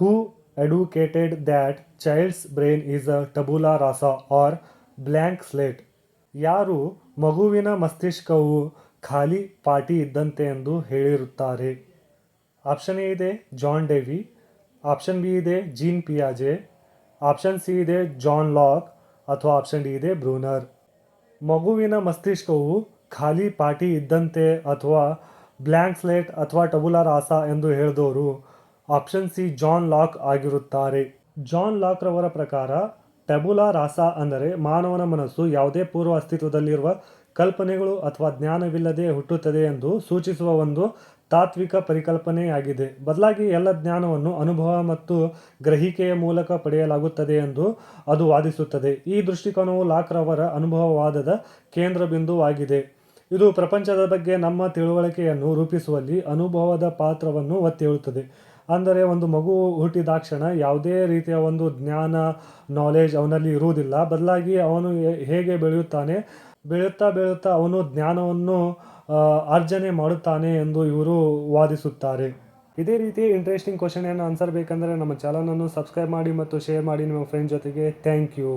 Who educated that child's brain is a tabula rasa or blank slate? ಯಾರು ಮಗುವಿನ ಮಸ್ತಿಷ್ಕವು ಖಾಲಿ ಪಾಟಿ ಇದ್ದಂತೆ ಎಂದು ಹೇಳಿರುತ್ತಾರೆ? ಆಪ್ಷನ್ ಎ ಇದೆ ಜಾನ್ ಡೇವಿ, ಆಪ್ಷನ್ ಬಿ ಇದೆ ಜೀನ್ ಪಿಯಾಜೆ, ಆಪ್ಷನ್ ಸಿ ಇದೆ ಜಾನ್ ಲಾಕ್ ಅಥವಾ ಆಪ್ಷನ್ ಡಿ ಇದೆ ಬ್ರೂನರ್. ಮಗುವಿನ ಮಸ್ತಿಷ್ಕವು ಖಾಲಿ ಪಾಟಿ ಇದ್ದಂತೆ ಅಥವಾ ಬ್ಲ್ಯಾಂಕ್ ಸ್ಲೇಟ್ ಅಥವಾ ಟಬುಲಾ ರಾಸಾ ಎಂದು ಹೇಳಿದವರು ಆಪ್ಷನ್ ಸಿ ಜಾನ್ ಲಾಕ್ ಆಗಿರುತ್ತಾರೆ. ಜಾನ್ ಲಾಕ್ ರವರ ಪ್ರಕಾರ ಟಬುಲಾ ರಾಸಾ ಅಂದರೆ ಮಾನವನ ಮನಸ್ಸು ಯಾವುದೇ ಪೂರ್ವ ಅಸ್ತಿತ್ವದಲ್ಲಿರುವ ಕಲ್ಪನೆಗಳು ಅಥವಾ ಜ್ಞಾನವಿಲ್ಲದೆ ಹುಟ್ಟುತ್ತದೆ ಎಂದು ಸೂಚಿಸುವ ಒಂದು ತಾತ್ವಿಕ ಪರಿಕಲ್ಪನೆಯಾಗಿದೆ. ಬದಲಾಗಿ ಎಲ್ಲ ಜ್ಞಾನವನ್ನು ಅನುಭವ ಮತ್ತು ಗ್ರಹಿಕೆಯ ಮೂಲಕ ಪಡೆಯಲಾಗುತ್ತದೆ ಎಂದು ಅದು ವಾದಿಸುತ್ತದೆ. ಈ ದೃಷ್ಟಿಕೋನವು ಲಾಕ್ ರವರ ಅನುಭವವಾದದ ಕೇಂದ್ರ ಬಿಂದುವಾಗಿದೆ. ಇದು ಪ್ರಪಂಚದ ಬಗ್ಗೆ ನಮ್ಮ ತಿಳುವಳಿಕೆಯನ್ನು ರೂಪಿಸುವಲ್ಲಿ ಅನುಭವದ ಪಾತ್ರವನ್ನು ಒತ್ತಿ ಹೇಳುತ್ತದೆ. ಅಂದರೆ ಒಂದು ಮಗು ಹುಟ್ಟಿದಾಕ್ಷಣ ಯಾವುದೇ ರೀತಿಯ ಒಂದು ಜ್ಞಾನ ನಾಲೆಜ್ ಅವನಲ್ಲಿ ಇರುವುದಿಲ್ಲ. ಬದಲಾಗಿ ಅವನು ಹೇಗೆ ಬೆಳೆಯುತ್ತಾ ಅವನು ಜ್ಞಾನವನ್ನು ಆರ್ಜನೆ ಮಾಡುತ್ತಾನೆ ಎಂದು ಇವರು ವಾದಿಸುತ್ತಾರೆ. ಇದೇ ರೀತಿ ಇಂಟ್ರೆಸ್ಟಿಂಗ್ ಕ್ವಶನ್ ಆನ್ಸರ್ ಬೇಕಂದರೆ ನಮ್ಮ ಚಾನಲನ್ನು ಸಬ್ಸ್ಕ್ರೈಬ್ ಮಾಡಿ ಮತ್ತು ಶೇರ್ ಮಾಡಿ ನಿಮ್ಮ ಫ್ರೆಂಡ್ ಜೊತೆಗೆ. Thank you.